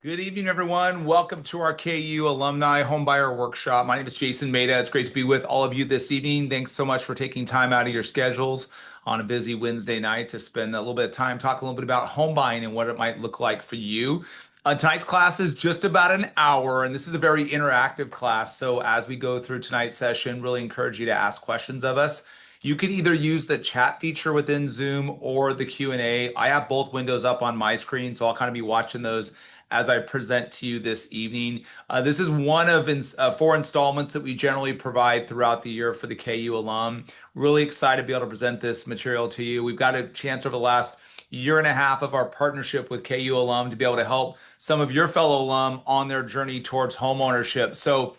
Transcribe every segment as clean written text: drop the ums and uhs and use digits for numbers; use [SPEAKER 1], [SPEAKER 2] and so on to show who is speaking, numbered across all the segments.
[SPEAKER 1] Good evening, everyone. Welcome to our KU Alumni Homebuyer Workshop. My name is Jason Maida. It's great to be with all of you this evening. Thanks so much for taking time out of your schedules on a busy Wednesday night to spend a little bit of time talking a little bit about home buying and what it might look like for you. Tonight's class is just about an hour, and this is a very interactive class. So as we go through tonight's session, really encourage you to ask questions of us. You can either use the chat feature within Zoom or the Q&A. I have both windows up on my screen, so I'll kind of be watching those as I present to you this evening. This is one of four installments that we generally provide throughout the year for the KU alum. Really excited to be able to present this material to you. We've got a chance over the last year and a half of our partnership with KU alum to be able to help some of your fellow alum on their journey towards home ownership. So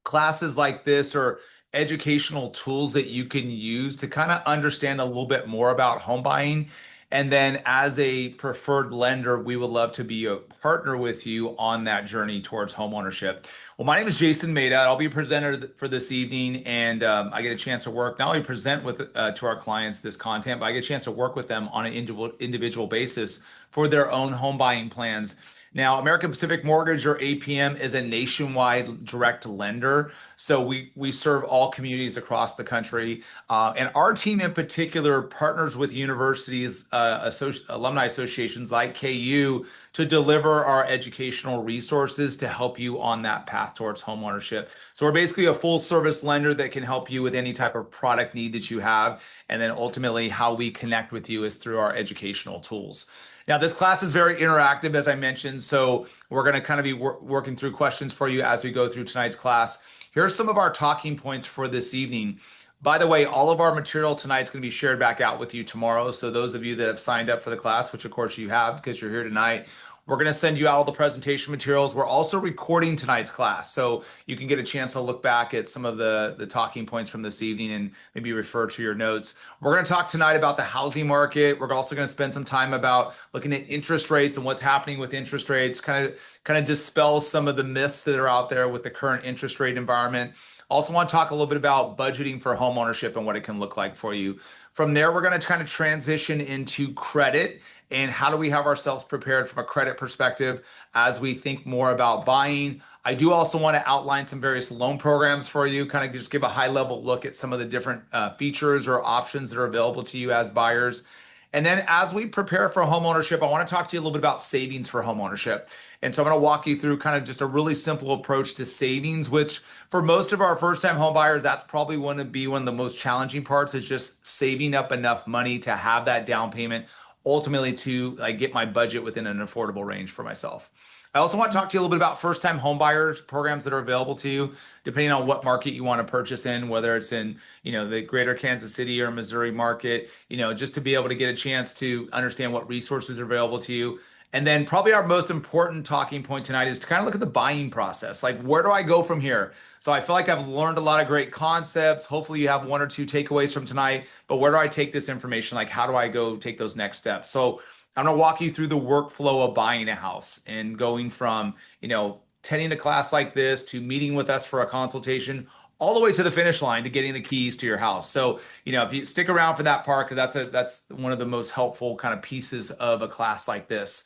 [SPEAKER 1] classes like this are educational tools that you can use to kind of understand a little bit more about home buying. And then as a preferred lender, we would love to be a partner with you on that journey towards home ownership. Well, my name is Jason Maida. I'll be a presenter for this evening, and I get a chance to work, not only present with to our clients this content, but I get a chance to work with them on an individual basis for their own home buying plans. Now, American Pacific Mortgage, or APM, is a nationwide direct lender. So we serve all communities across the country. And our team in particular partners with universities, alumni associations like KU to deliver our educational resources to help you on that path towards homeownership. So we're basically a full service lender that can help you with any type of product need that you have. And then ultimately how we connect with you is through our educational tools. Now, this class is very interactive, as I mentioned, so we're going to kind of be working through questions for you as we go through tonight's class. Here are some of our talking points for this evening. By the way, all of our material tonight is going to be shared back out with you tomorrow. So those of you that have signed up for the class, which of course you have because you're here tonight, we're going to send you out all the presentation materials. We're also recording tonight's class, so you can get a chance to look back at some of the talking points from this evening and maybe refer to your notes. We're going to talk tonight about the housing market. We're also going to spend some time about looking at interest rates and what's happening with interest rates, kind of dispel some of the myths that are out there with the current interest rate environment. Also want to talk a little bit about budgeting for home ownership and what it can look like for you. From there, we're going to kind of transition into credit and how do we have ourselves prepared from a credit perspective as we think more about buying. I do also want to outline some various loan programs for you, kind of just give a high level look at some of the different features or options that are available to you as buyers. And then as we prepare for home ownership, I want to talk to you a little bit about savings for home ownership. And so I'm going to walk you through kind of just a really simple approach to savings, which for most of our first-time home buyers, that's probably one of the most challenging parts is just saving up enough money to have that down payment, ultimately to like get my budget within an affordable range for myself. I also want to talk to you a little bit about first-time home buyers programs that are available to you, depending on what market you want to purchase in, whether it's in, the greater Kansas City or Missouri market, just to be able to get a chance to understand what resources are available to you. And then probably our most important talking point tonight is to kind of look at the buying process. Like, where do I go from here? So I feel like I've learned a lot of great concepts. Hopefully you have one or two takeaways from tonight, but where do I take this information? Like, how do I go take those next steps? So I'm going to walk you through the workflow of buying a house and going from, attending a class like this to meeting with us for a consultation all the way to the finish line to getting the keys to your house. So, if you stick around for that part, that's one of the most helpful kind of pieces of a class like this.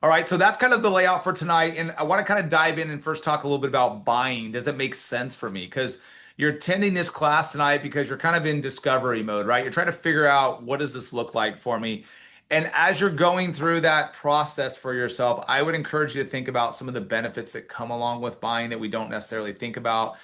[SPEAKER 1] All right, so that's kind of the layout for tonight. And I want to kind of dive in and first talk a little bit about buying. Does it make sense for me? Because you're attending this class tonight because you're kind of in discovery mode, right? You're trying to figure out what does this look like for me? And as you're going through that process for yourself, I would encourage you to think about some of the benefits that come along with buying that we don't necessarily think about.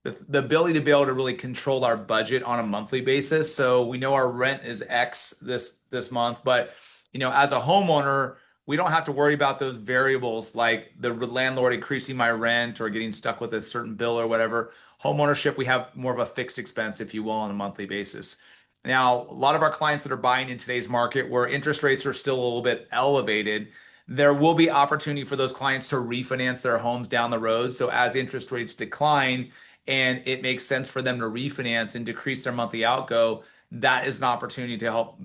[SPEAKER 1] The ability to be able to really control our budget on a monthly basis. So we know our rent is X this month, but as a homeowner, we don't have to worry about those variables like the landlord increasing my rent or getting stuck with a certain bill or whatever. Homeownership, we have more of a fixed expense, if you will, on a monthly basis. Now, a lot of our clients that are buying in today's market where interest rates are still a little bit elevated, there will be opportunity for those clients to refinance their homes down the road. So as interest rates decline and it makes sense for them to refinance and decrease their monthly outgo, that is an opportunity to help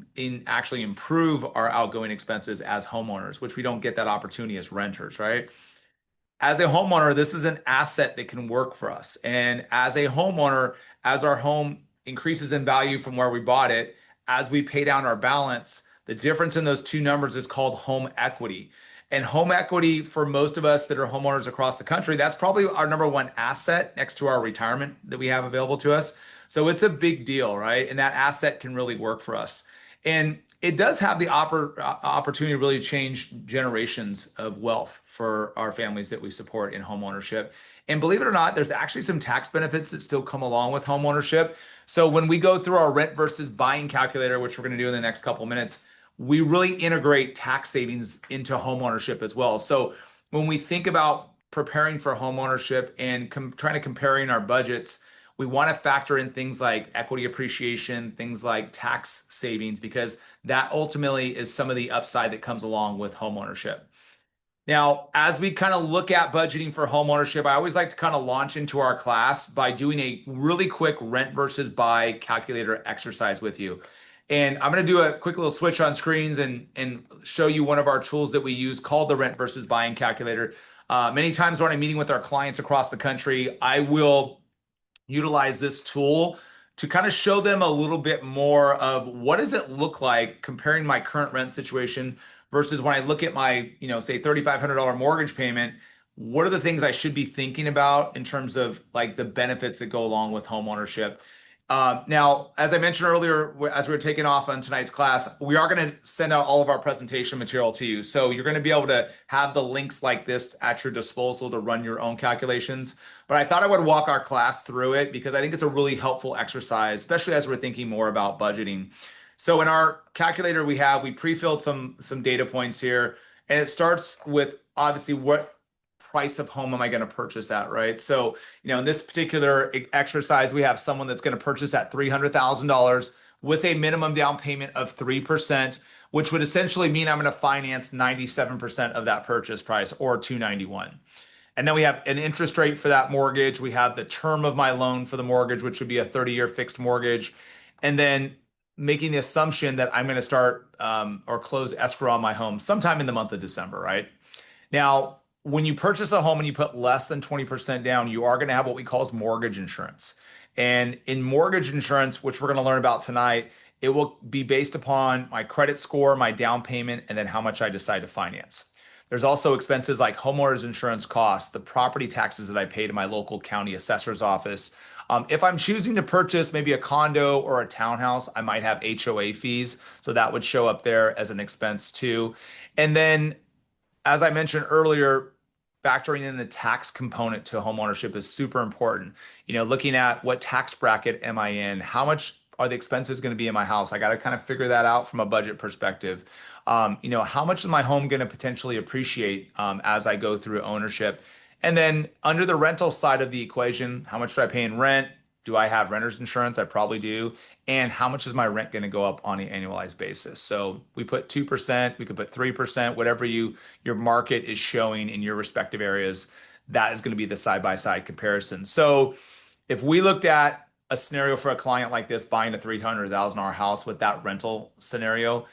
[SPEAKER 1] actually improve our outgoing expenses as homeowners, which we don't get that opportunity as renters, right? As a homeowner, this is an asset that can work for us. And as a homeowner, as our home increases in value from where we bought it, as we pay down our balance, the difference in those two numbers is called home equity. And home equity for most of us that are homeowners across the country, that's probably our number one asset next to our retirement that we have available to us. So it's a big deal, right? And that asset can really work for us. And it does have the opportunity to really change generations of wealth for our families that we support in home ownership. And believe it or not, there's actually some tax benefits that still come along with home ownership. So when we go through our rent versus buying calculator, which we're going to do in the next couple of minutes, we really integrate tax savings into home ownership as well. So when we think about preparing for home ownership and trying to comparing our budgets, we want to factor in things like equity appreciation, things like tax savings, because that ultimately is some of the upside that comes along with home ownership. Now, as we kind of look at budgeting for home ownership, I always like to kind of launch into our class by doing a really quick rent versus buy calculator exercise with you. And I'm going to do a quick little switch on screens and show you one of our tools that we use called the rent versus buying calculator. Many times when I'm meeting with our clients across the country, I will utilize this tool to kind of show them a little bit more of what does it look like comparing my current rent situation versus when I look at my, say $3,500 mortgage payment, what are the things I should be thinking about in terms of like the benefits that go along with home ownership? Now, as I mentioned earlier, as we were taking off on tonight's class, we are going to send out all of our presentation material to you. So you're going to be able to have the links like this at your disposal to run your own calculations. But I thought I would walk our class through it because I think it's a really helpful exercise, especially as we're thinking more about budgeting. So in our calculator, we pre-filled some data points here, and it starts with obviously what price of home am I going to purchase at, right? So, in this particular exercise, we have someone that's going to purchase at $300,000 with a minimum down payment of 3%, which would essentially mean I'm going to finance 97% of that purchase price, or 291. And then we have an interest rate for that mortgage. We have the term of my loan for the mortgage, which would be a 30-year fixed mortgage. And then making the assumption that I'm going to start or close escrow on my home sometime in the month of December, right? Now, when you purchase a home and you put less than 20% down, you are going to have what we call as mortgage insurance. And in mortgage insurance, which we're going to learn about tonight, it will be based upon my credit score, my down payment, and then how much I decide to finance. There's also expenses like homeowners insurance costs, the property taxes that I pay to my local county assessor's office. If I'm choosing to purchase maybe a condo or a townhouse, I might have HOA fees. So that would show up there as an expense too. And then, as I mentioned earlier, factoring in the tax component to homeownership is super important. Looking at what tax bracket am I in? How much are the expenses going to be in my house? I got to kind of figure that out from a budget perspective. How much is my home going to potentially appreciate as I go through ownership? And then under the rental side of the equation, how much do I pay in rent? Do I have renter's insurance? I probably do. And how much is my rent going to go up on an annualized basis? So we put 2%, we could put 3%, whatever your market is showing in your respective areas, that is going to be the side-by-side comparison. So if we looked at a scenario for a client like this, buying a $300,000 house with that rental scenario,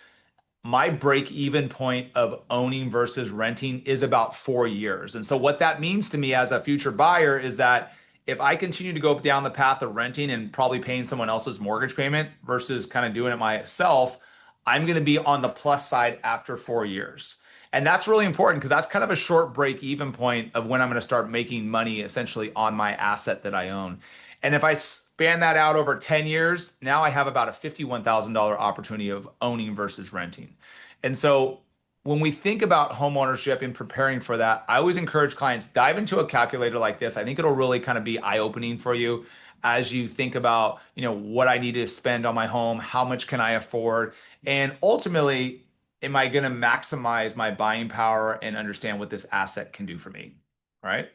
[SPEAKER 1] my break-even point of owning versus renting is about 4 years. And so what that means to me as a future buyer is that if I continue to go down the path of renting and probably paying someone else's mortgage payment versus kind of doing it myself, I'm going to be on the plus side after 4 years. And that's really important because that's kind of a short break even point of when I'm going to start making money essentially on my asset that I own. And if I span that out over 10 years, now I have about a $51,000 opportunity of owning versus renting. And so when we think about home ownership and preparing for that, I always encourage clients, dive into a calculator like this. I think it'll really kind of be eye-opening for you as you think about, what I need to spend on my home, how much can I afford, and ultimately, am I going to maximize my buying power and understand what this asset can do for me, right?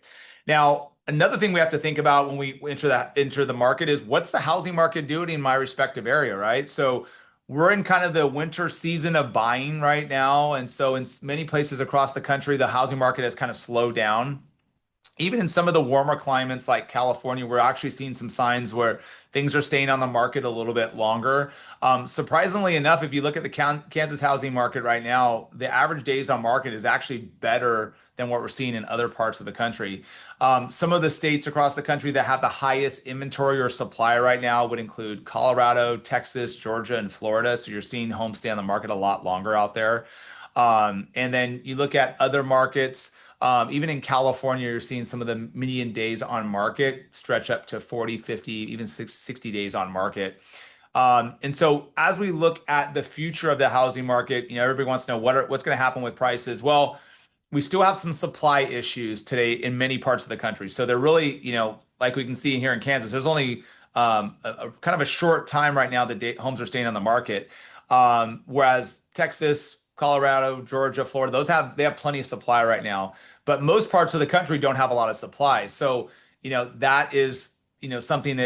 [SPEAKER 1] Now, another thing we have to think about when we enter the market is what's the housing market doing in my respective area, right? So we're in kind of the winter season of buying right now. And so in many places across the country, the housing market has kind of slowed down. Even in some of the warmer climates like California, we're actually seeing some signs where things are staying on the market a little bit longer. Surprisingly enough, if you look at the Kansas housing market right now, the average days on market is actually better than what we're seeing in other parts of the country. Some of the states across the country that have the highest inventory or supply right now would include Colorado, Texas, Georgia, and Florida. So you're seeing homes stay on the market a lot longer out there. And then you look at other markets, even in California, you're seeing some of the median days on market stretch up to 40, 50, even 60 days on market. And so as we look at the future of the housing market, everybody wants to know what's going to happen with prices. Well, we still have some supply issues today in many parts of the country. So they're really, like we can see here in Kansas, there's only a kind of a short time right now that homes are staying on the market. Whereas Texas, Colorado, Georgia, Florida, they have plenty of supply right now. But most parts of the country don't have a lot of supply. So, that is, something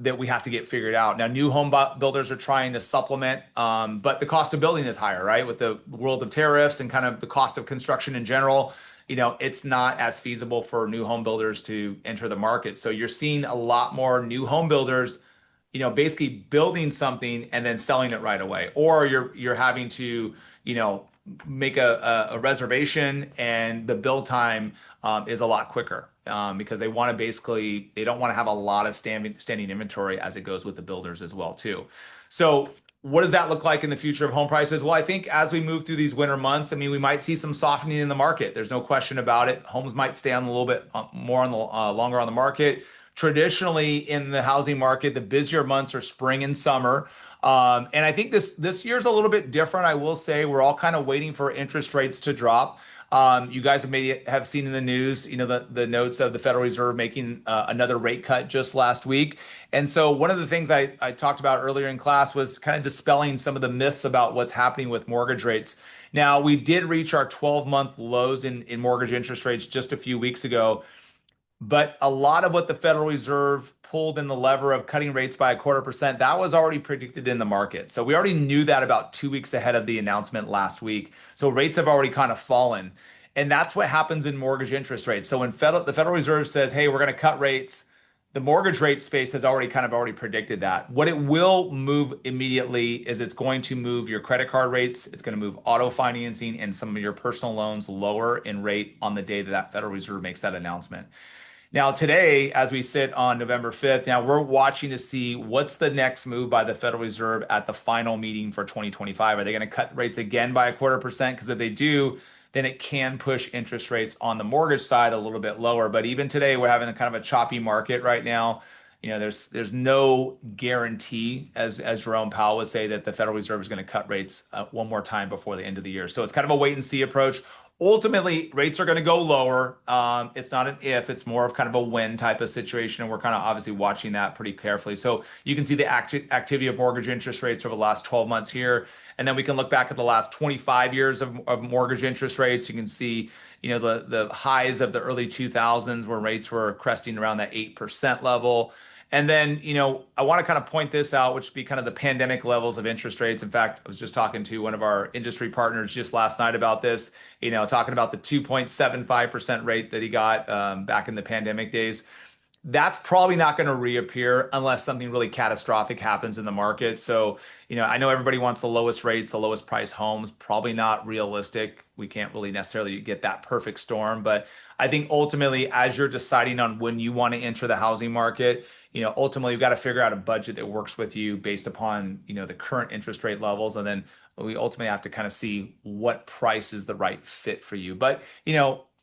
[SPEAKER 1] that we have to get figured out. Now, new home builders are trying to supplement, but the cost of building is higher, right? With the world of tariffs and kind of the cost of construction in general, it's not as feasible for new home builders to enter the market. So you're seeing a lot more new home builders, basically building something and then selling it right away, or you're having to, make a reservation, and the build time is a lot quicker, because they don't want to have a lot of standing inventory as it goes with the builders as well too. So what does that look like in the future of home prices? Well, I think as we move through these winter months, I mean, we might see some softening in the market. There's no question about it. Homes might stay on a little bit more on the longer on the market. Traditionally, in the housing market, the busier months are spring and summer. And I think this year's a little bit different. I will say we're all kind of waiting for interest rates to drop. You guys have seen in the news, the notes of the Federal Reserve making another rate cut just last week. And so one of the things I talked about earlier in class was kind of dispelling some of the myths about what's happening with mortgage rates. Now, we did reach our 12-month lows in mortgage interest rates just a few weeks ago. But a lot of what the Federal Reserve pulled in the lever of cutting rates by 0.25%, that was already predicted in the market. So we already knew that about 2 weeks ahead of the announcement last week. So rates have already kind of fallen. And that's what happens in mortgage interest rates. So when the Federal Reserve says, hey, we're going to cut rates, the mortgage rate space has already predicted that. What it will move immediately is it's going to move your credit card rates. It's going to move auto financing and some of your personal loans lower in rate on the day that Federal Reserve makes that announcement. Now, today, as we sit on November 5th, now we're watching to see what's the next move by the Federal Reserve at the final meeting for 2025. Are they going to cut rates again by 0.25%? Because if they do, then it can push interest rates on the mortgage side a little bit lower. But even today, we're having a kind of a choppy market right now. There's no guarantee, as Jerome Powell would say, that the Federal Reserve is going to cut rates one more time before the end of the year. So it's kind of a wait and see approach. Ultimately, rates are going to go lower. It's not an if, it's more of kind of a when type of situation. And we're kind of obviously watching that pretty carefully. So you can see the activity of mortgage interest rates over the last 12 months here. And then we can look back at the last 25 years of mortgage interest rates. You can see, the highs of the early 2000s where rates were cresting around that 8% level. And then, I want to kind of point this out, which would be kind of the pandemic levels of interest rates. In fact, I was just talking to one of our industry partners just last night about this, talking about the 2.75% rate that he got back in the pandemic days. That's probably not going to reappear unless something really catastrophic happens in the market. So, I know everybody wants the lowest rates, the lowest price homes, probably not realistic. We can't really necessarily get that perfect storm, but I think ultimately, as you're deciding on when you want to enter the housing market, ultimately you've got to figure out a budget that works with you based upon, the current interest rate levels. And then we ultimately have to kind of see what price is the right fit for you. But,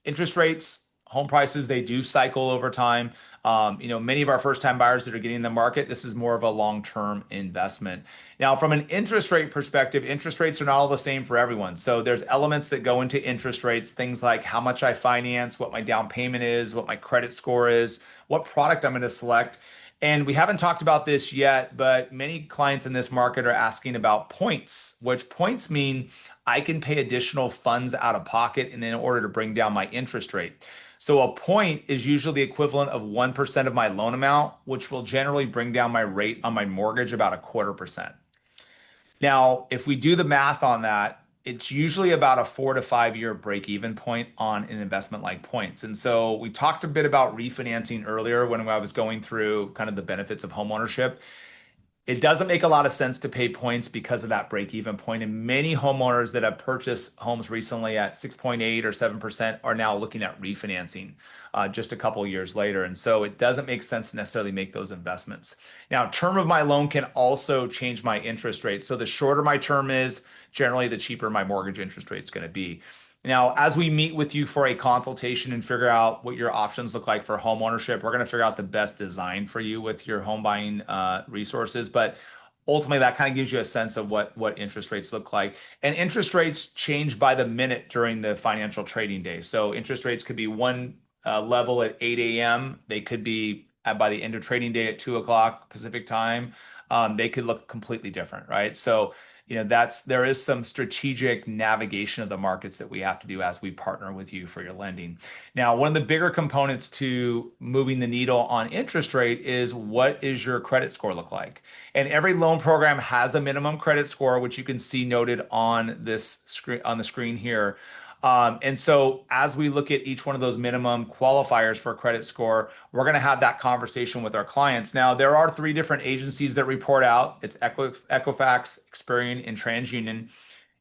[SPEAKER 1] interest rates, home prices, they do cycle over time. Many of our first-time buyers that are getting in the market, this is more of a long-term investment. Now, from an interest rate perspective, interest rates are not all the same for everyone. So there's elements that go into interest rates, things like how much I finance, what my down payment is, what my credit score is, what product I'm going to select. And we haven't talked about this yet, but many clients in this market are asking about points, which points mean I can pay additional funds out of pocket in order to bring down my interest rate. So a point is usually the equivalent of 1% of my loan amount, which will generally bring down my rate on my mortgage about 0.25%. Now, if we do the math on that, it's usually about a 4 to 5 year break even point on an investment like points. And so we talked a bit about refinancing earlier when I was going through kind of the benefits of homeownership. It doesn't make a lot of sense to pay points because of that break-even point. And many homeowners that have purchased homes recently at 6.8 or 7% are now looking at refinancing just a couple of years later. And so it doesn't make sense to necessarily make those investments. Now, term of my loan can also change my interest rate. So the shorter my term is, generally the cheaper my mortgage interest rate is going to be. Now, as we meet with you for a consultation and figure out what your options look like for home ownership, we're going to figure out the best design for you with your home buying resources. But ultimately, that kind of gives you a sense of what interest rates look like. And interest rates change by the minute during the financial trading day. So interest rates could be one level at 8 a.m. They could be by the end of trading day at 2 o'clock Pacific time. They could look completely different, right? So there is some strategic navigation of the markets that we have to do as we partner with you for your lending. Now, one of the bigger components to moving the needle on interest rate is what is your credit score look like? And every loan program has a minimum credit score, which you can see noted on this screen on the screen here. And so as we look at each one of those minimum qualifiers for a credit score, we're going to have that conversation with our clients. Now, there are three different agencies that report out. It's Equifax, Experian, and TransUnion.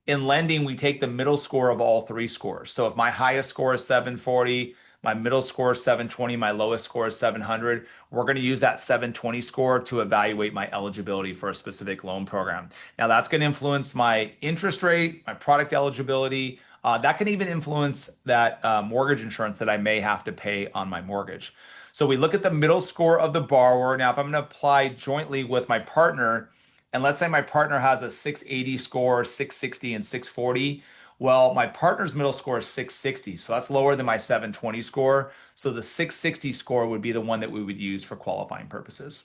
[SPEAKER 1] In lending, we take the middle score of all three scores. So if my highest score is 740, my middle score is 720, my lowest score is 700, we're going to use that 720 score to evaluate my eligibility for a specific loan program. Now, that's going to influence my interest rate, my product eligibility. That can even influence that mortgage insurance that I may have to pay on my mortgage. So we look at the middle score of the borrower. Now, if I'm going to apply jointly with my partner, and let's say my partner has a 680 score, 660, and 640. Well, my partner's middle score is 660. So that's lower than my 720 score. So the 660 score would be the one that we would use for qualifying purposes.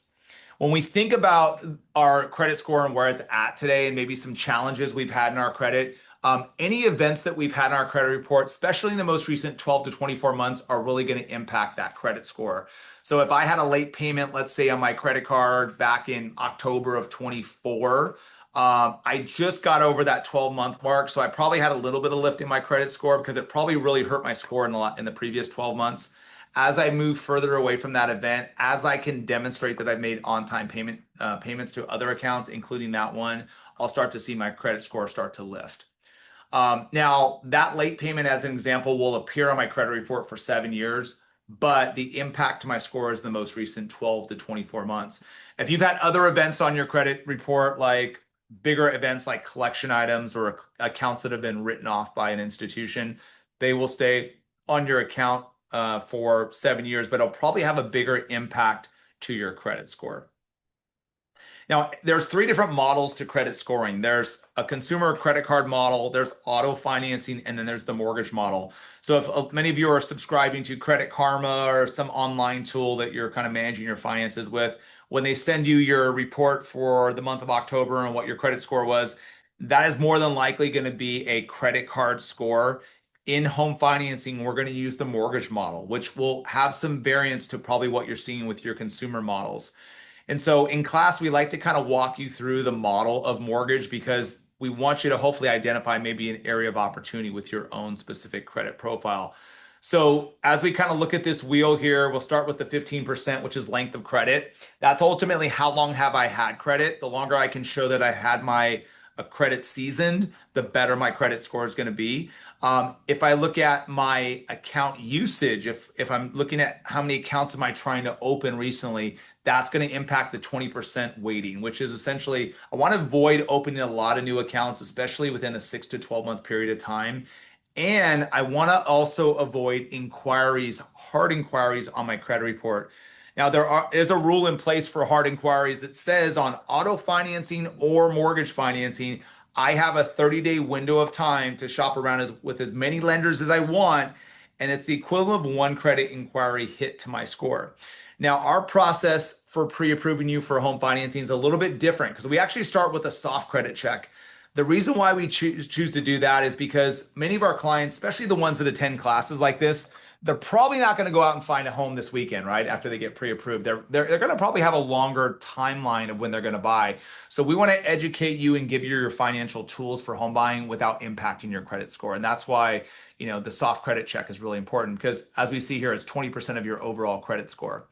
[SPEAKER 1] When we think about our credit score and where it's at today and maybe some challenges we've had in our credit, any events that we've had in our credit report, especially in the most recent 12 to 24 months, are really going to impact that credit score. So if I had a late payment, let's say on my credit card back in October of 24, I just got over that 12-month mark. So I probably had a little bit of lift in my credit score because it probably really hurt my score in the previous 12 months. As I move further away from that event, as I can demonstrate that I've made on-time payments to other accounts, including that one, I'll start to see my credit score start to lift. Now, that late payment, as an example, will appear on my credit report for 7 years, but the impact to my score is the most recent 12 to 24 months. If you've had other events on your credit report, like bigger events like collection items or accounts that have been written off by an institution, they will stay on your account for 7 years, but it'll probably have a bigger impact to your credit score. Now, there's three different models to credit scoring. There's a consumer credit card model, there's auto financing, and then there's the mortgage model. So if many of you are subscribing to Credit Karma or some online tool that you're kind of managing your finances with, when they send you your report for the month of October and what your credit score was, that is more than likely going to be a credit card score. In home financing, we're going to use the mortgage model, which will have some variance to probably what you're seeing with your consumer models. And so in class, we like to kind of walk you through the model of mortgage because we want you to hopefully identify maybe an area of opportunity with your own specific credit profile. So as we kind of look at this wheel here, we'll start with the 15%, which is length of credit. That's ultimately how long have I had credit. The longer I can show that I had my credit seasoned, the better my credit score is going to be. If I look at my account usage, if I'm looking at how many accounts am I trying to open recently, that's going to impact the 20% weighting, which is essentially, I want to avoid opening a lot of new accounts, especially within a 6 to 12-month period of time. And I want to also avoid inquiries, hard inquiries on my credit report. Now, is a rule in place for hard inquiries that says on auto financing or mortgage financing, I have a 30-day window of time to shop around with as many lenders as I want, and it's the equivalent of one credit inquiry hit to my score. Now, our process for pre-approving you for home financing is a little bit different because we actually start with a soft credit check. The reason why we choose to do that is because many of our clients, especially the ones that attend classes like this, they're probably not going to go out and find a home this weekend, right? After they get pre-approved, they're going to probably have a longer timeline of when they're going to buy. So we want to educate you and give you your financial tools for home buying without impacting your credit score. And that's why, the soft credit check is really important because as we see here, it's 20% of your overall credit score.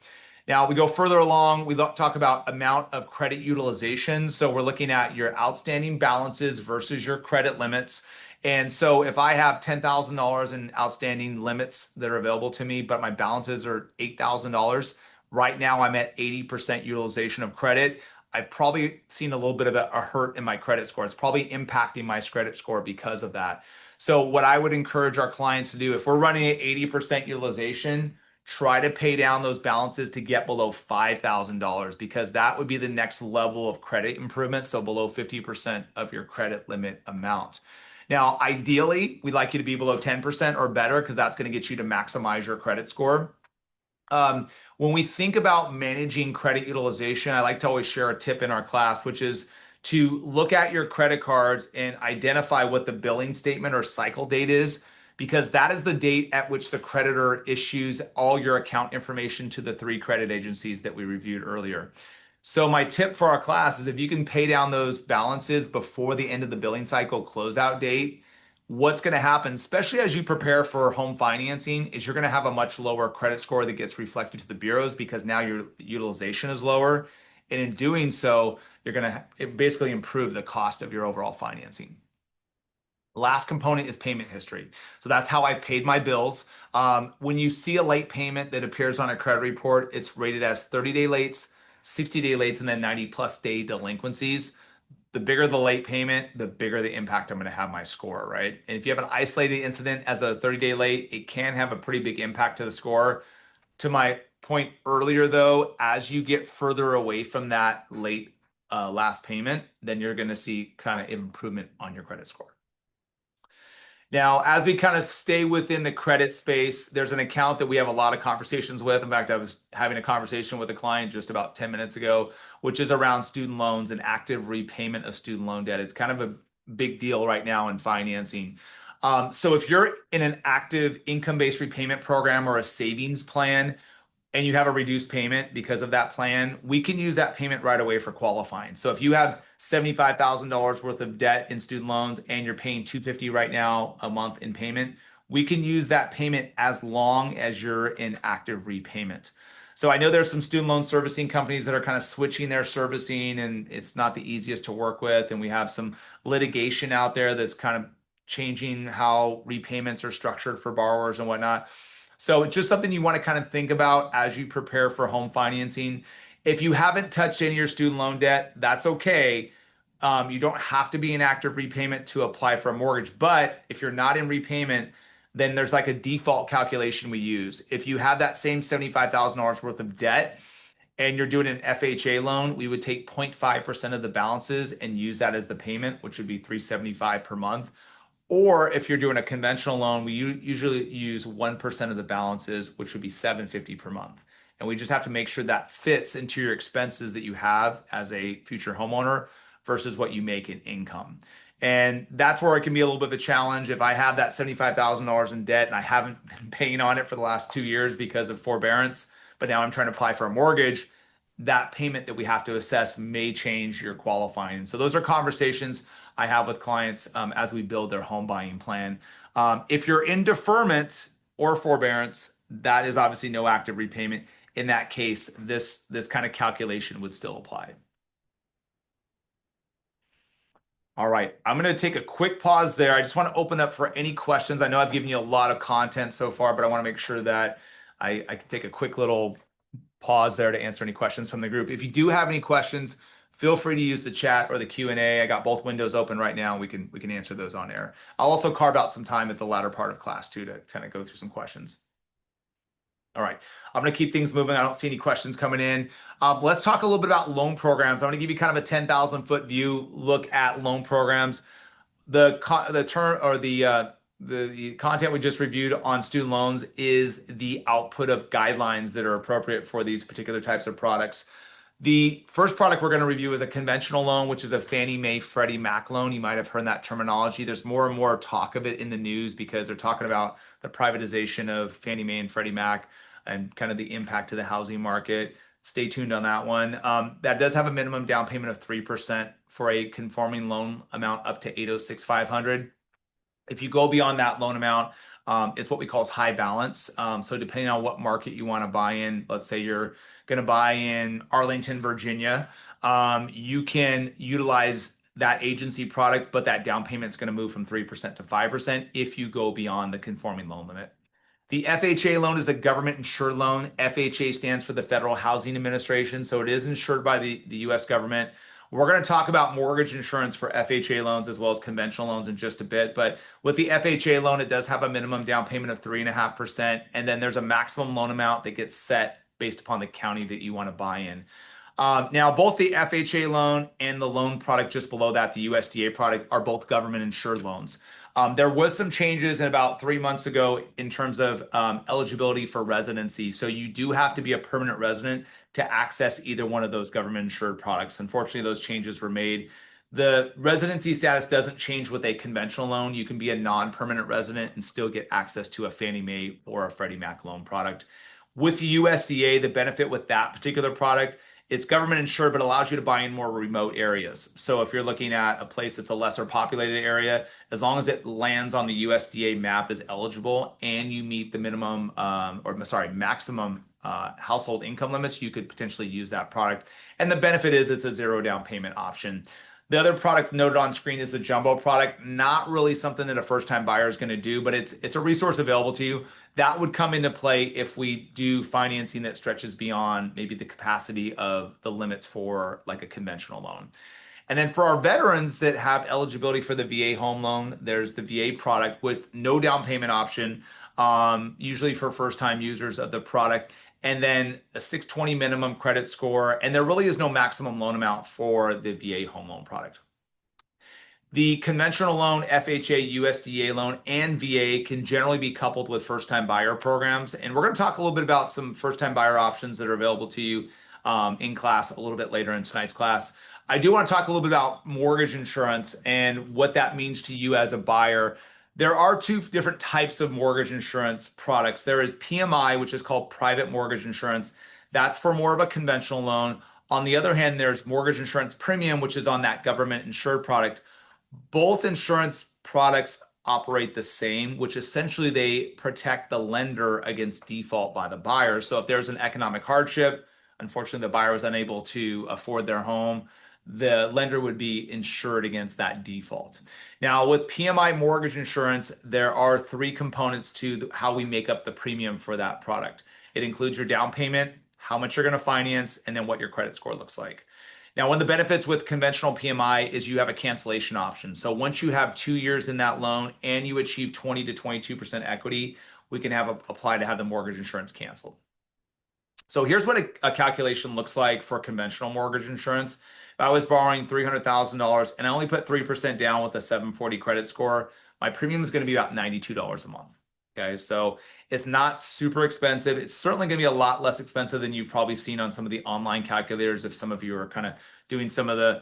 [SPEAKER 1] Now we go further along, we talk about amount of credit utilization. So we're looking at your outstanding balances versus your credit limits. And so if I have $10,000 in outstanding limits that are available to me, but my balances are $8,000, right now I'm at 80% utilization of credit. I've probably seen a little bit of a hurt in my credit score. It's probably impacting my credit score because of that. So what I would encourage our clients to do, if we're running at 80% utilization, try to pay down those balances to get below $5,000 because that would be the next level of credit improvement. So below 50% of your credit limit amount. Now, ideally, we'd like you to be below 10% or better because that's going to get you to maximize your credit score. When we think about managing credit utilization, I like to always share a tip in our class, which is to look at your credit cards and identify what the billing statement or cycle date is, because that is the date at which the creditor issues all your account information to the 3 credit agencies that we reviewed earlier. So my tip for our class is if you can pay down those balances before the end of the billing cycle closeout date, what's going to happen, especially as you prepare for home financing, is you're going to have a much lower credit score that gets reflected to the bureaus because now your utilization is lower. And in doing so, you're going to basically improve the cost of your overall financing. Last component is payment history. So that's how I paid my bills. When you see a late payment that appears on a credit report, it's rated as 30-day lates, 60-day lates, and then 90+ day delinquencies. The bigger the late payment, the bigger the impact I'm going to have my score, right? And if you have an isolated incident as a 30-day late, it can have a pretty big impact to the score. To my point earlier, though, as you get further away from that late last payment, then you're going to see kind of improvement on your credit score. Now, as we kind of stay within the credit space, there's an account that we have a lot of conversations with. In fact, I was having a conversation with a client just about 10 minutes ago, which is around student loans and active repayment of student loan debt. It's kind of a big deal right now in financing. So if you're in an active income-based repayment program or a savings plan, and you have a reduced payment because of that plan, we can use that payment right away for qualifying. So if you have $75,000 worth of debt in student loans and you're paying $250 right now a month in payment, we can use that payment as long as you're in active repayment. So I know there's some student loan servicing companies that are kind of switching their servicing, and it's not the easiest to work with. And we have some litigation out there that's kind of changing how repayments are structured for borrowers and whatnot. So it's just something you want to kind of think about as you prepare for home financing. If you haven't touched any of your student loan debt, that's okay. You don't have to be in active repayment to apply for a mortgage. But if you're not in repayment, then there's like a default calculation we use. If you have that same $75,000 worth of debt and you're doing an FHA loan, we would take 0.5% of the balances and use that as the payment, which would be $375 per month. Or if you're doing a conventional loan, we usually use 1% of the balances, which would be $750 per month. And we just have to make sure that fits into your expenses that you have as a future homeowner versus what you make in income. And that's where it can be a little bit of a challenge. If I have that $75,000 in debt and I haven't been paying on it for the last 2 years because of forbearance, but now I'm trying to apply for a mortgage, that payment that we have to assess may change your qualifying. So those are conversations I have with clients as we build their home buying plan. If you're in deferment or forbearance, that is obviously no active repayment. In that case, this kind of calculation would still apply. All right, I'm going to take a quick pause there. I just want to open up for any questions. I know I've given you a lot of content so far, but I want to make sure that I can take a quick little pause there to answer any questions from the group. If you do have any questions, feel free to use the chat or the Q&A. I got both windows open right now. We can answer those on air. I'll also carve out some time at the latter part of class too to kind of go through some questions. All right, I'm going to keep things moving. I don't see any questions coming in. Let's talk a little bit about loan programs. I'm going to give you kind of a 10,000 foot view look at loan programs. The content we just reviewed on student loans is the output of guidelines that are appropriate for these particular types of products. The first product we're going to review is a conventional loan, which is a Fannie Mae Freddie Mac loan. You might have heard that terminology. There's more and more talk of it in the news because they're talking about the privatization of Fannie Mae and Freddie Mac and kind of the impact to the housing market. Stay tuned on that one. That does have a minimum down payment of 3% for a conforming loan amount up to $806,500. If you go beyond that loan amount, is what we call high balance. So depending on what market you want to buy in, let's say you're going to buy in Arlington, Virginia, you can utilize that agency product, but that down payment is going to move from 3% to 5% if you go beyond the conforming loan limit. The FHA loan is a government insured loan. FHA stands for the Federal Housing Administration, so it is insured by the US government. We're going to talk about mortgage insurance for FHA loans as well as conventional loans in just a bit. But with the FHA loan, it does have a minimum down payment of 3.5%. And then there's a maximum loan amount that gets set based upon the county that you want to buy in. Now, both the FHA loan and the loan product just below that, the USDA product, are both government insured loans. There was some changes in about 3 months ago in terms of eligibility for residency. So you do have to be a permanent resident to access either one of those government insured products. Unfortunately, those changes were made. The residency status doesn't change with a conventional loan. You can be a non-permanent resident and still get access to a Fannie Mae or a Freddie Mac loan product. With the USDA, the benefit with that particular product, it's government insured, but allows you to buy in more remote areas. So if you're looking at a place that's a lesser populated area, as long as it lands on the USDA map as eligible and you meet the maximum household income limits, you could potentially use that product. And the benefit is it's a zero down payment option. The other product noted on screen is the jumbo product. Not really something that a first-time buyer is going to do, but it's a resource available to you. That would come into play if we do financing that stretches beyond maybe the capacity of the limits for like a conventional loan. And then for our veterans that have eligibility for the VA home loan, there's the VA product with no down payment option, usually for first-time users of the product, and then a 620 minimum credit score. And there really is no maximum loan amount for the VA home loan product. The conventional loan, FHA, USDA loan, and VA can generally be coupled with first-time buyer programs. And we're going to talk a little bit about some first-time buyer options that are available to you in class a little bit later in tonight's class. I do want to talk a little bit about mortgage insurance and what that means to you as a buyer. There are two different types of mortgage insurance products. There is PMI, which is called private mortgage insurance. That's for more of a conventional loan. On the other hand, there's mortgage insurance premium, which is on that government insured product. Both insurance products operate the same, which essentially they protect the lender against default by the buyer. So if there's an economic hardship, unfortunately, the buyer was unable to afford their home, the lender would be insured against that default. Now, with PMI mortgage insurance, there are three components to how we make up the premium for that product. It includes your down payment, how much you're going to finance, and then what your credit score looks like. Now, one of the benefits with conventional PMI is you have a cancellation option. So once you have 2 years in that loan and you achieve 20 to 22% equity, we can apply to have the mortgage insurance canceled. So here's what a calculation looks like for conventional mortgage insurance. If I was borrowing $300,000 and I only put 3% down with a 740 credit score, my premium is going to be about $92 a month. Okay, so it's not super expensive. It's certainly going to be a lot less expensive than you've probably seen on some of the online calculators if some of you are kind of doing some of the,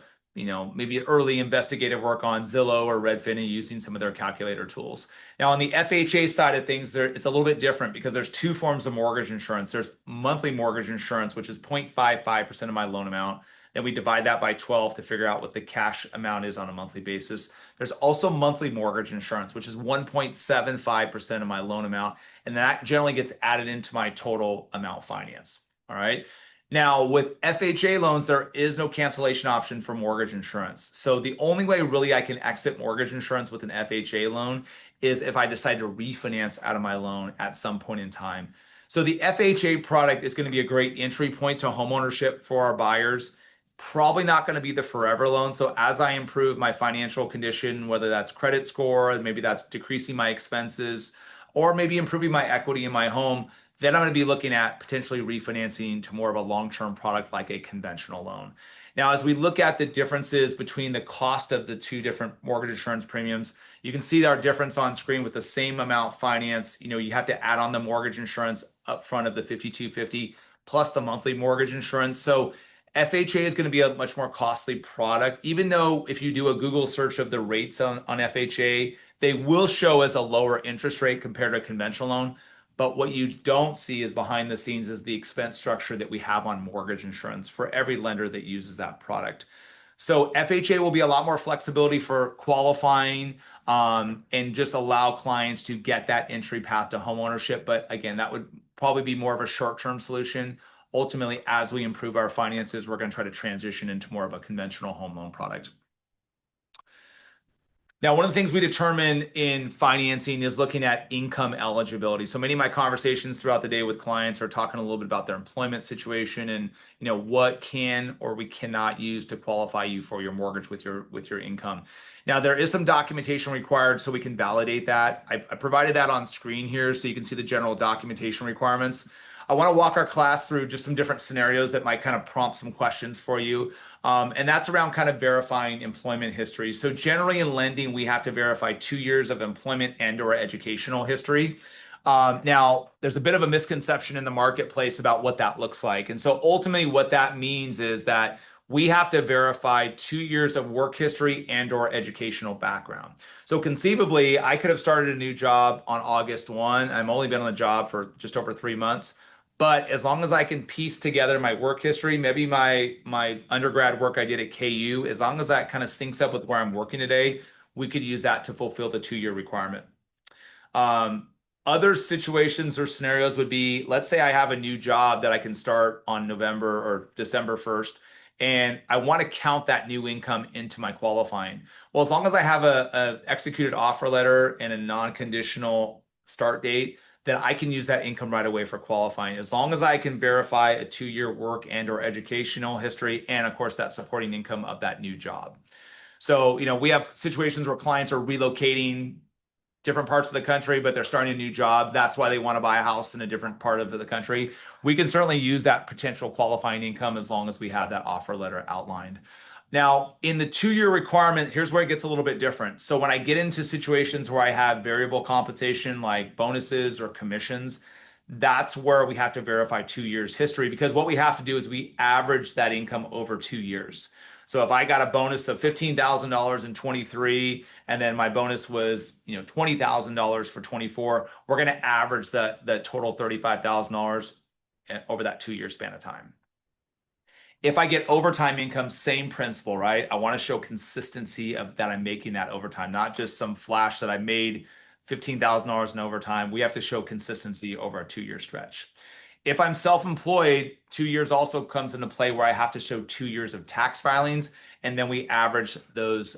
[SPEAKER 1] maybe early investigative work on Zillow or Redfin and using some of their calculator tools. Now, on the FHA side of things, it's a little bit different because there's two forms of mortgage insurance. There's monthly mortgage insurance, which is 0.55% of my loan amount. Then we divide that by 12 to figure out what the cash amount is on a monthly basis. There's also monthly mortgage insurance, which is 1.75% of my loan amount. And that generally gets added into my total amount financed. All right. Now, with FHA loans, there is no cancellation option for mortgage insurance. So the only way really I can exit mortgage insurance with an FHA loan is if I decide to refinance out of my loan at some point in time. So the FHA product is going to be a great entry point to homeownership for our buyers. Probably not going to be the forever loan. So as I improve my financial condition, whether that's credit score, maybe that's decreasing my expenses, or maybe improving my equity in my home, then I'm going to be looking at potentially refinancing to more of a long-term product like a conventional loan. Now, as we look at the differences between the cost of the two different mortgage insurance premiums, you can see our difference on screen with the same amount financed. You have to add on the mortgage insurance up front of the $5,250 plus the monthly mortgage insurance. So FHA is going to be a much more costly product, even though if you do a Google search of the rates on FHA, they will show as a lower interest rate compared to a conventional loan. But what you don't see is behind the scenes is the expense structure that we have on mortgage insurance for every lender that uses that product. So FHA will be a lot more flexibility for qualifying and just allow clients to get that entry path to homeownership. But again, that would probably be more of a short-term solution. Ultimately, as we improve our finances, we're going to try to transition into more of a conventional home loan product. Now, one of the things we determine in financing is looking at income eligibility. So many of my conversations throughout the day with clients are talking a little bit about their employment situation and what can or we cannot use to qualify you for your mortgage with your income. Now, there is some documentation required so we can validate that. I provided that on screen here so you can see the general documentation requirements. I want to walk our class through just some different scenarios that might kind of prompt some questions for you. And that's around kind of verifying employment history. So generally in lending, we have to verify 2 years of employment and or educational history. Now, there's a bit of a misconception in the marketplace about what that looks like. And so ultimately what that means is that we have to verify 2 years of work history and or educational background. So conceivably, I could have started a new job on August 1. I've only been on the job for just over 3 months. But as long as I can piece together my work history, maybe my undergrad work I did at KU, as long as that kind of syncs up with where I'm working today, we could use that to fulfill the 2-year requirement. Other situations or scenarios would be, let's say I have a new job that I can start on November or December 1st, and I want to count that new income into my qualifying. Well, as long as I have a executed offer letter and a non-conditional start date, then I can use that income right away for qualifying. As long as I can verify a 2-year work and or educational history, and of course that supporting income of that new job. So, we have situations where clients are relocating different parts of the country, but they're starting a new job. That's why they want to buy a house in a different part of the country. We can certainly use that potential qualifying income as long as we have that offer letter outlined. Now, in the 2-year requirement, here's where it gets a little bit different. So when I get into situations where I have variable compensation like bonuses or commissions, that's where we have to verify 2 years history, because what we have to do is we average that income over 2 years. So if I got a bonus of $15,000 in 23, and then my bonus was $20,000 for 24, we're going to average the total $35,000 over that 2-year span of time. If I get overtime income, same principle, right? I want to show consistency of that I'm making that overtime, not just some flash that I made $15,000 in overtime. We have to show consistency over a 2-year stretch. If I'm self-employed, 2 years also comes into play where I have to show 2 years of tax filings, and then we average those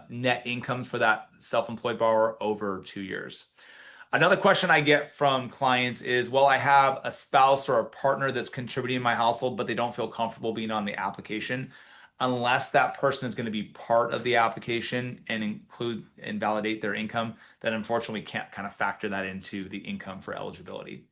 [SPEAKER 1] net incomes for that self-employed borrower over 2 years. Another question I get from clients is, well, I have a spouse or a partner that's contributing in my household, but they don't feel comfortable being on the application. Unless that person is going to be part of the application and include and validate their income, then unfortunately we can't kind of factor that into the income for eligibility.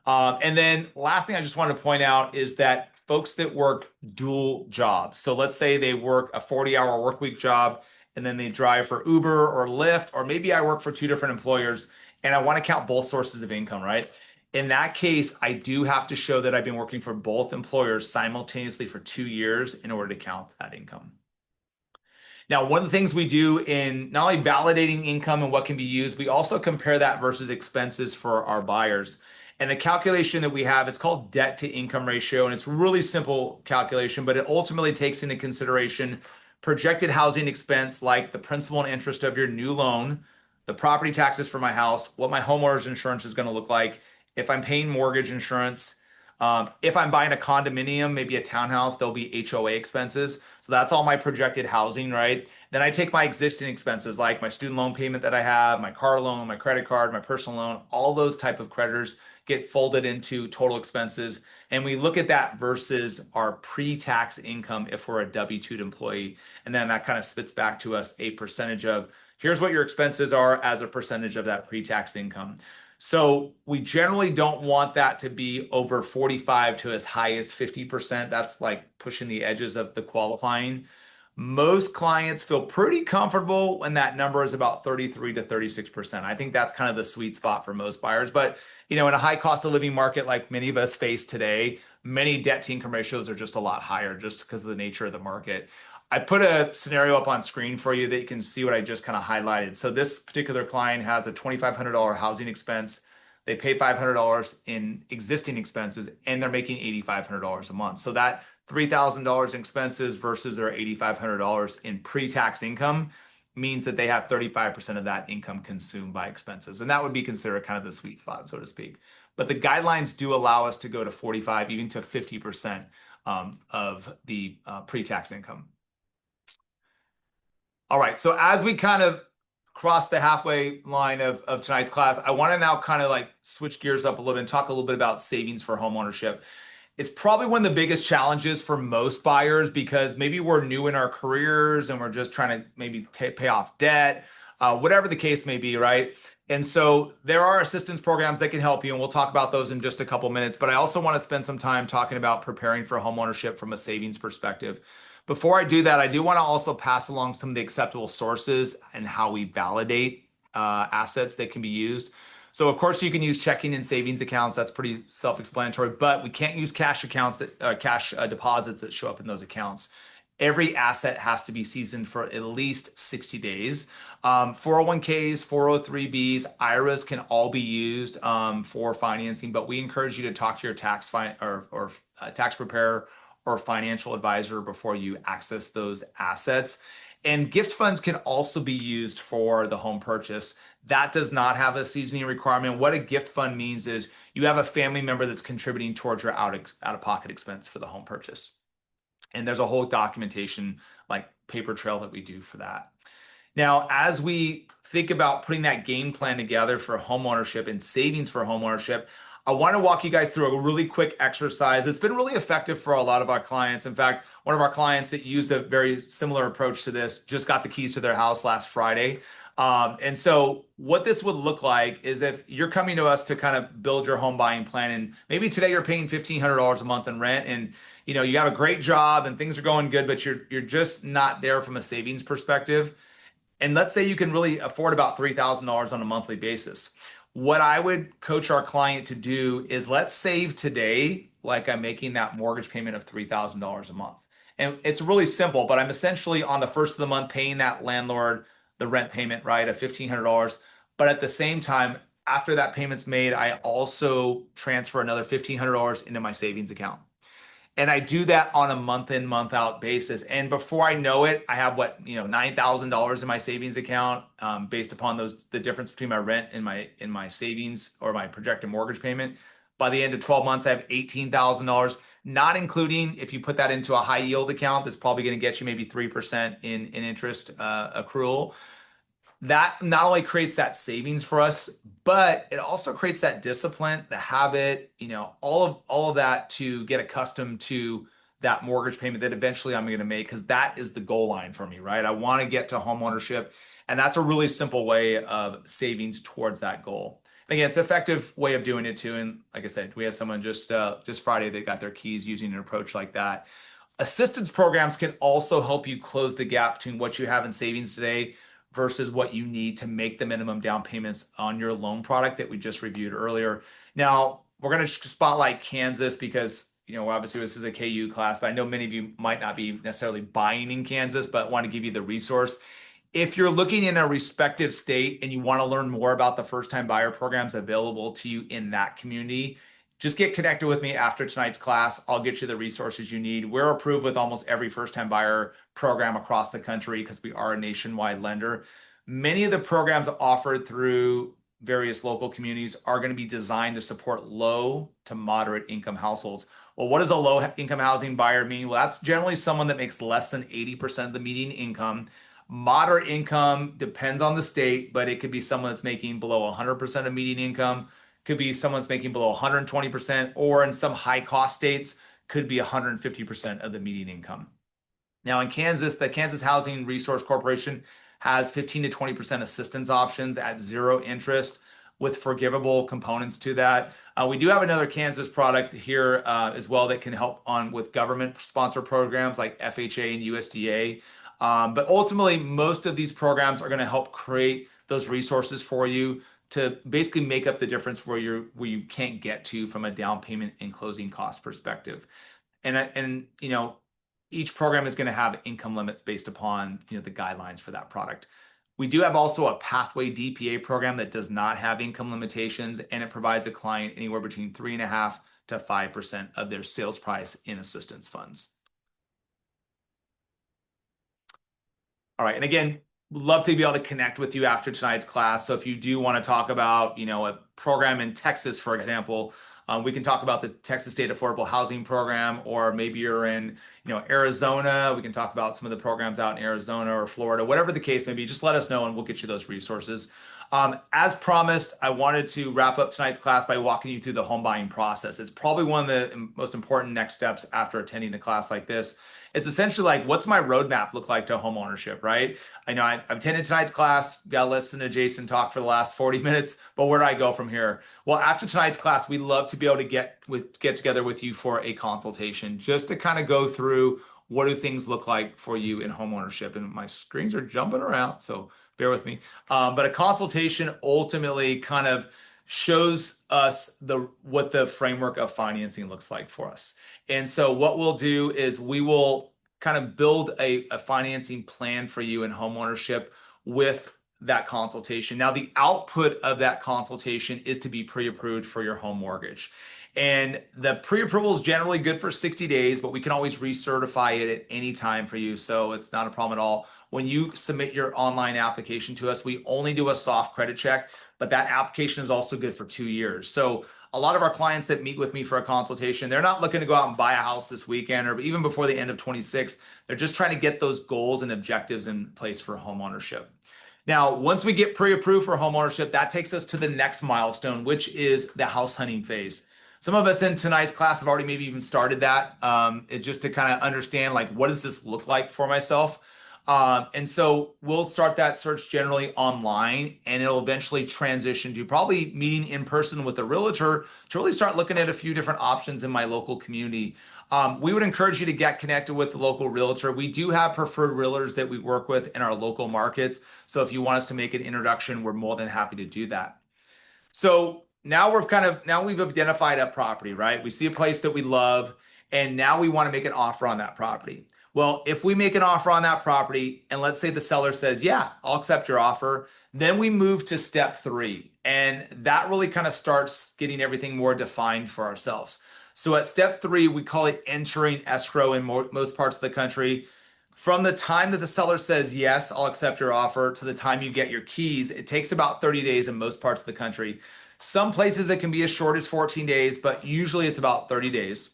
[SPEAKER 1] And then last thing I just wanted to point out is that folks that work dual jobs. So let's say they work a 40-hour work week job and then they drive for Uber or Lyft, or maybe I work for 2 different employers and I want to count both sources of income, right? In that case, I do have to show that I've been working for both employers simultaneously for 2 years in order to count that income. Now, one of the things we do in not only validating income and what can be used, we also compare that versus expenses for our buyers. And the calculation that we have, it's called debt to income ratio. And it's a really simple calculation, but it ultimately takes into consideration projected housing expense like the principal and interest of your new loan, the property taxes for my house, what my homeowner's insurance is going to look like, if I'm paying mortgage insurance, if I'm buying a condominium, maybe a townhouse, there'll be HOA expenses. So that's all my projected housing, right? Then I take my existing expenses like my student loan payment that I have, my car loan, my credit card, my personal loan, all those type of creditors get folded into total expenses. And we look at that versus our pre-tax income if we're a W-2 employee. And then that kind of spits back to us a percentage of, here's what your expenses are as a percentage of that pre-tax income. So we generally don't want that to be over 45 to as high as 50%. That's like pushing the edges of the qualifying. Most clients feel pretty comfortable when that number is about 33 to 36%. I think that's kind of the sweet spot for most buyers. But, in a high cost of living market like many of us face today, many debt to income ratios are just a lot higher just because of the nature of the market. I put a scenario up on screen for you that you can see what I just kind of highlighted. So this particular client has a $2,500 housing expense. they pay $500 in existing expenses, and they're making $8,500 a month. So that $3,000 in expenses versus their $8,500 in pre-tax income means that they have 35% of that income consumed by expenses. And that would be considered kind of the sweet spot, so to speak. But the guidelines do allow us to go to 45, even to 50% of the pre-tax income. All right, so as we kind of cross the halfway line of tonight's class, I want to now kind of like switch gears up a little bit and talk a little bit about savings for homeownership. It's probably one of the biggest challenges for most buyers because maybe we're new in our careers and we're just trying to maybe pay off debt, whatever the case may be, right? And so there are assistance programs that can help you, and we'll talk about those in just a couple minutes. But I also want to spend some time talking about preparing for homeownership from a savings perspective. Before I do that, I do want to also pass along some of the acceptable sources and how we validate assets that can be used. So of course you can use checking and savings accounts. That's pretty self-explanatory, but we can't use cash accounts that cash deposits that show up in those accounts. Every asset has to be seasoned for at least 60 days. 401ks, 403bs, IRAs can all be used for financing, but we encourage you to talk to your tax tax preparer or financial advisor before you access those assets. And gift funds can also be used for the home purchase. That does not have a seasoning requirement. What a gift fund means is you have a family member that's contributing towards your out-of-pocket expense for the home purchase. And there's a whole documentation, like paper trail, that we do for that. Now, as we think about putting that game plan together for homeownership and savings for homeownership, I want to walk you guys through a really quick exercise. It's been really effective for a lot of our clients. In fact, one of our clients that used a very similar approach to this just got the keys to their house last Friday. And so what this would look like is if you're coming to us to kind of build your home buying plan, and maybe today you're paying $1,500 a month in rent, and you know you have a great job and things are going good, but you're just not there from a savings perspective. And let's say you can really afford about $3,000 on a monthly basis. What I would coach our client to do is let's save today like I'm making that mortgage payment of $3,000 a month. And it's really simple, but I'm essentially on the first of the month paying that landlord the rent payment, right, of $1,500. But at the same time, after that payment's made, I also transfer another $1,500 into my savings account. And I do that on a month in, month out basis. And before I know it, I have $9,000 in my savings account based upon the difference between my rent and my savings or my projected mortgage payment. By the end of 12 months, I have $18,000, not including if you put that into a high yield account, that's probably going to get you maybe 3% in interest accrual. That not only creates that savings for us, but it also creates that discipline, the habit, all of that to get accustomed to that mortgage payment that eventually I'm going to make, because that is the goal line for me, right? I want to get to home ownership, and that's a really simple way of savings towards that goal. And again, it's an effective way of doing it too. And like I said, we had someone just Friday that got their keys using an approach like that. Assistance programs can also help you close the gap between what you have in savings today versus what you need to make the minimum down payments on your loan product that we just reviewed earlier. Now, we're going to spotlight Kansas because, obviously this is a KU class, but I know many of you might not be necessarily buying in Kansas, but want to give you the resource. If you're looking in a respective state and you want to learn more about the first-time buyer programs available to you in that community, just get connected with me after tonight's class. I'll get you the resources you need. We're approved with almost every first-time buyer program across the country because we are a nationwide lender. Many of the programs offered through various local communities are going to be designed to support low to moderate income households. Well, what does a low income housing buyer mean? Well, that's generally someone that makes less than 80% of the median income. Moderate income depends on the state, but it could be someone that's making below 100% of median income. Could be someone's making below 120%, or in some high cost states, could be 150% of the median income. Now in Kansas, the Kansas Housing Resource Corporation has 15 to 20% assistance options at zero interest with forgivable components to that. We do have another Kansas product here as well that can help with government sponsor programs like FHA and USDA. But ultimately, most of these programs are going to help create those resources for you to basically make up the difference where you can't get to from a down payment and closing cost perspective. And each program is going to have income limits based upon the guidelines for that product. We do have also a pathway DPA program that does not have income limitations, and it provides a client anywhere between 3.5% to 5% of their sales price in assistance funds. All right. And again, love to be able to connect with you after tonight's class. So if you do want to talk about, a program in Texas, for example, we can talk about the Texas State Affordable Housing Program, or maybe you're in, Arizona. We can talk about some of the programs out in Arizona or Florida, whatever the case may be. Just let us know and we'll get you those resources. As promised, I wanted to wrap up tonight's class by walking you through the home buying process. It's probably one of the most important next steps after attending a class like this. It's essentially like, what's my roadmap look like to home ownership, right? I know I've attended tonight's class, got to listen to Jason talk for the last 40 minutes, but where do I go from here? Well, after tonight's class, we'd love to be able to get together with you for a consultation, just to kind of go through what do things look like for you in home ownership. And my screens are jumping around, so bear with me. But a consultation ultimately kind of shows us what the framework of financing looks like for us. And so what we'll do is we will kind of build a financing plan for you in home ownership with that consultation. Now, the output of that consultation is to be pre-approved for your home mortgage. And the pre-approval is generally good for 60 days, but we can always recertify it at any time for you. So it's not a problem at all. When you submit your online application to us, we only do a soft credit check, but that application is also good for 2 years. So a lot of our clients that meet with me for a consultation, they're not looking to go out and buy a house this weekend or even before the end of 26. They're just trying to get those goals and objectives in place for home ownership. Now, once we get pre-approved for home ownership, that takes us to the next milestone, which is the house hunting phase. Some of us in tonight's class have already maybe even started that. It's just to kind of understand, like, what does this look like for myself? And so we'll start that search generally online, and it'll eventually transition to probably meeting in person with a realtor to really start looking at a few different options in my local community. We would encourage you to get connected with the local realtor. We do have preferred realtors that we work with in our local markets. So if you want us to make an introduction, we're more than happy to do that. So now we've identified a property, right? We see a place that we love, and now we want to make an offer on that property. Well, if we make an offer on that property, and let's say the seller says, yeah, I'll accept your offer, then we move to step 3. And that really kind of starts getting everything more defined for ourselves. So at step 3, we call it entering escrow in most parts of the country. From the time that the seller says, yes, I'll accept your offer, to the time you get your keys, it takes about 30 days in most parts of the country. Some places it can be as short as 14 days, but usually it's about 30 days.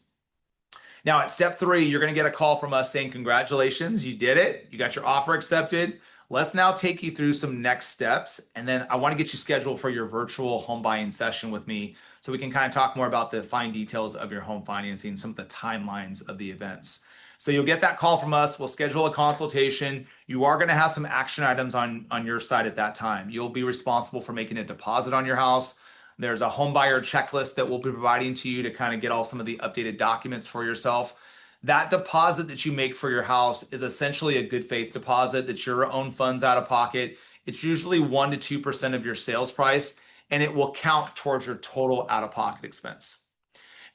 [SPEAKER 1] Now, at step 3, you're going to get a call from us saying, congratulations, you did it. You got your offer accepted. Let's now take you through some next steps. And then I want to get you scheduled for your virtual home buying session with me so we can kind of talk more about the fine details of your home financing, some of the timelines of the events. So you'll get that call from us. We'll schedule a consultation. You are going to have some action items on your side at that time. You'll be responsible for making a deposit on your house. There's a home buyer checklist that we'll be providing to you to kind of get all some of the updated documents for yourself. That deposit that you make for your house is essentially a good faith deposit. That's your own funds out of pocket. It's usually 1% to 2% of your sales price, and it will count towards your total out of pocket expense.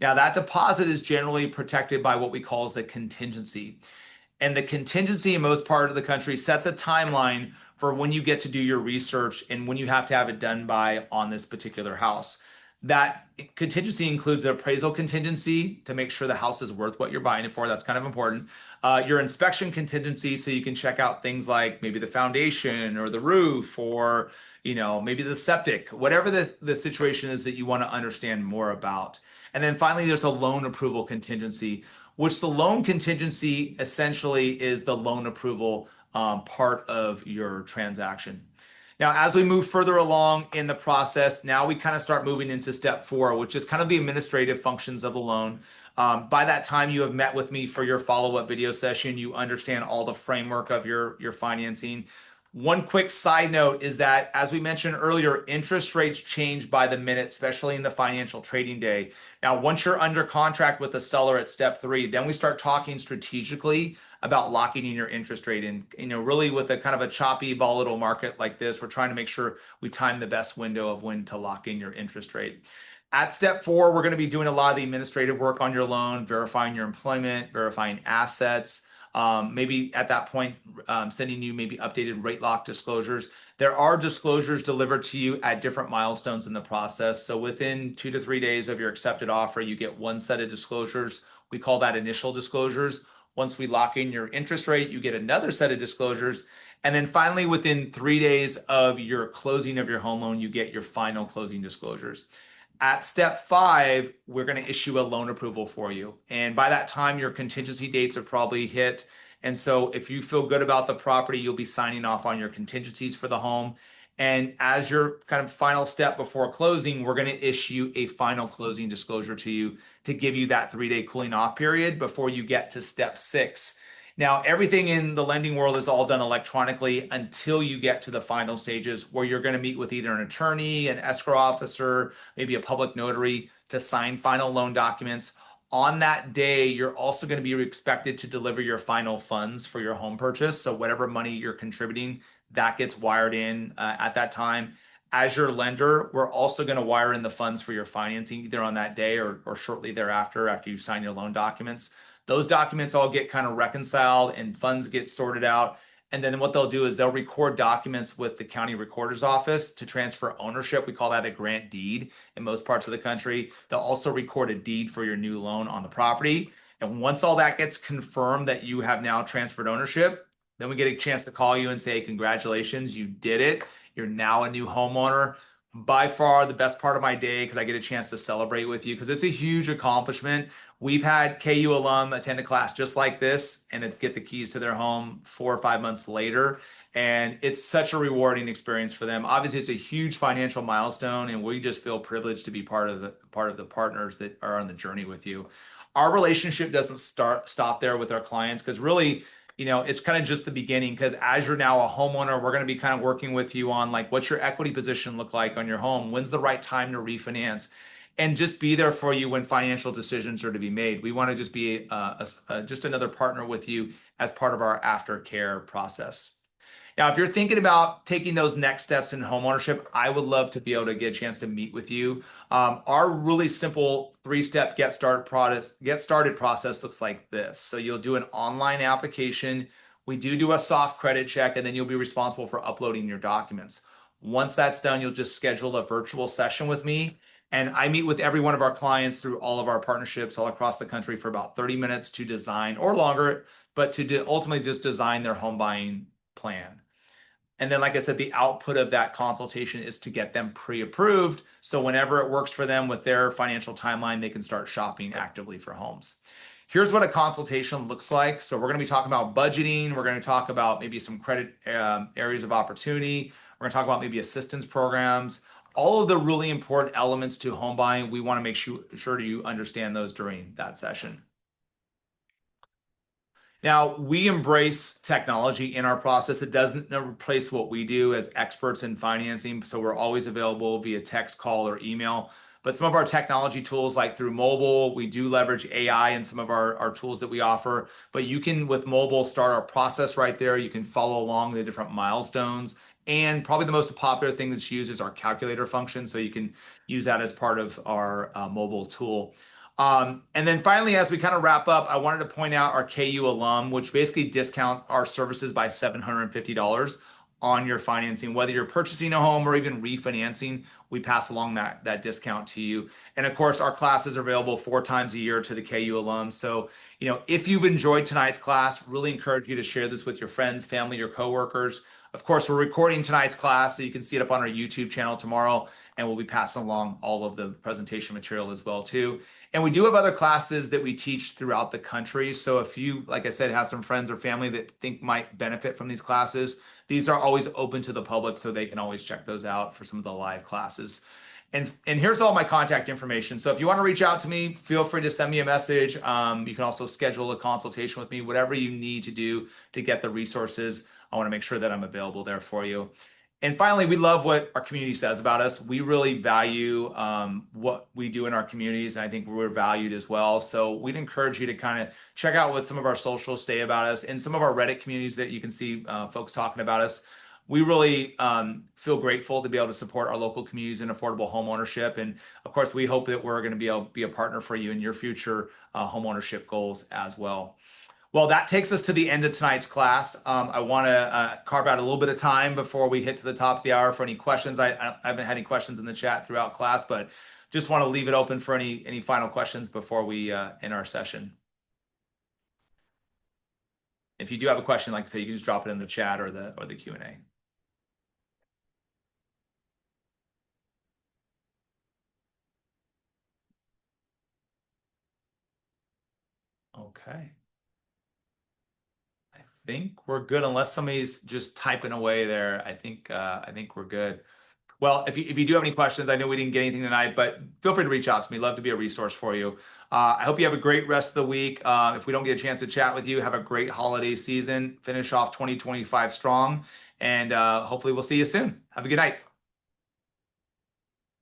[SPEAKER 1] Now, that deposit is generally protected by what we call as the contingency. And the contingency in most part of the country sets a timeline for when you get to do your research and when you have to have it done by on this particular house. That contingency includes an appraisal contingency to make sure the house is worth what you're buying it for. That's kind of important. Your inspection contingency, so you can check out things like maybe the foundation or the roof or maybe the septic, whatever the situation is that you want to understand more about. And then finally, there's a loan approval contingency, which the loan contingency essentially is the loan approval part of your transaction. Now, as we move further along in the process, now we kind of start moving into step 4, which is kind of the administrative functions of the loan. By that time, you have met with me for your follow-up video session. You understand all the framework of your financing. One quick side note is that, as we mentioned earlier, interest rates change by the minute, especially in the financial trading day. Now, once you're under contract with the seller at step 3, then we start talking strategically about locking in your interest rate. And really with a kind of a choppy, volatile market like this, we're trying to make sure we time the best window of when to lock in your interest rate. At step 4, we're going to be doing a lot of the administrative work on your loan, verifying your employment, verifying assets. Maybe at that point, sending you maybe updated rate lock disclosures. There are disclosures delivered to you at different milestones in the process. So within 2 to 3 days of your accepted offer, you get one set of disclosures. We call that initial disclosures. Once we lock in your interest rate, you get another set of disclosures. And then finally, within 3 days of your closing of your home loan, you get your final closing disclosures. At step 5, we're going to issue a loan approval for you. And by that time, your contingency dates are probably hit. And so if you feel good about the property, you'll be signing off on your contingencies for the home. And as your kind of final step before closing, we're going to issue a final closing disclosure to you to give you that 3-day cooling off period before you get to step 6. Now, everything in the lending world is all done electronically until you get to the final stages where you're going to meet with either an attorney, an escrow officer, maybe a public notary to sign final loan documents. On that day, you're also going to be expected to deliver your final funds for your home purchase. So whatever money you're contributing, that gets wired in at that time. As your lender, we're also going to wire in the funds for your financing either on that day or shortly thereafter after you sign your loan documents. Those documents all get kind of reconciled and funds get sorted out. And then what they'll do is they'll record documents with the county recorder's office to transfer ownership. We call that a grant deed in most parts of the country. They'll also record a deed for your new loan on the property. And once all that gets confirmed that you have now transferred ownership, then we get a chance to call you and say, congratulations, you did it. You're now a new homeowner. By far the best part of my day because I get a chance to celebrate with you because it's a huge accomplishment. We've had KU alum attend a class just like this and get the keys to their home 4 or 5 months later. And it's such a rewarding experience for them. Obviously, it's a huge financial milestone, and we just feel privileged to be part of the partners that are on the journey with you. Our relationship doesn't stop there with our clients because really, it's kind of just the beginning because as you're now a homeowner, we're going to be kind of working with you on like, what's your equity position look like on your home? When's the right time to refinance? And just be there for you when financial decisions are to be made. We want to just be just another partner with you as part of our aftercare process. Now, if you're thinking about taking those next steps in homeownership, I would love to be able to get a chance to meet with you. Our really simple 3-step get started process looks like this. So you'll do an online application. We do a soft credit check, and then you'll be responsible for uploading your documents. Once that's done, you'll just schedule a virtual session with me. And I meet with every one of our clients through all of our partnerships all across the country for about 30 minutes to design or longer, but to ultimately just design their home buying plan. And then, like I said, the output of that consultation is to get them pre-approved. So whenever it works for them with their financial timeline, they can start shopping actively for homes. Here's what a consultation looks like. So we're going to be talking about budgeting. We're going to talk about maybe some credit areas of opportunity. We're going to talk about maybe assistance programs. All of the really important elements to home buying, we want to make sure you understand those during that session. Now, we embrace technology in our process. It doesn't replace what we do as experts in financing. So we're always available via text, call, or email. But some of our technology tools, like through mobile, we do leverage AI in some of our tools that we offer. But you can, with mobile, start our process right there. You can follow along the different milestones. And probably the most popular thing that's used is our calculator function. So you can use that as part of our mobile tool. And then finally, as we kind of wrap up, I wanted to point out our KU alum, which basically discount our services by $750 on your financing, whether you're purchasing a home or even refinancing, we pass along that discount to you. And of course, our classes are available 4 times a year to the KU alum. So, if you've enjoyed tonight's class, really encourage you to share this with your friends, family, your coworkers. Of course, we're recording tonight's class, so you can see it up on our YouTube channel tomorrow, and we'll be passing along all of the presentation material as well, too. And we do have other classes that we teach throughout the country. So if you, like I said, have some friends or family that think might benefit from these classes, these are always open to the public, so they can always check those out for some of the live classes. And here's all my contact information. So if you want to reach out to me, feel free to send me a message. You can also schedule a consultation with me, whatever you need to do to get the resources. I want to make sure that I'm available there for you. And finally, we love what our community says about us. We really value what we do in our communities, and I think we're valued as well. So we'd encourage you to kind of check out what some of our socials say about us and some of our Reddit communities that you can see folks talking about us. We really feel grateful to be able to support our local communities in affordable home ownership. And of course, we hope that we're going to be able to be a partner for you in your future home ownership goals as well. Well, that takes us to the end of tonight's class. I want to carve out a little bit of time before we hit to the top of the hour for any questions. I haven't had any questions in the chat throughout class, but just want to leave it open for any final questions before we end our session. If you do have a question, like I say, you can just drop it in the chat or the Q&A. Okay. I think we're good unless somebody's just typing away there. I think we're good. Well, if you do have any questions, I know we didn't get anything tonight, but feel free to reach out to me. Love to be a resource for you. I hope you have a great rest of the week. If we don't get a chance to chat with you, have a great holiday season. Finish off 2025 strong, and hopefully we'll see you soon. Have a good night.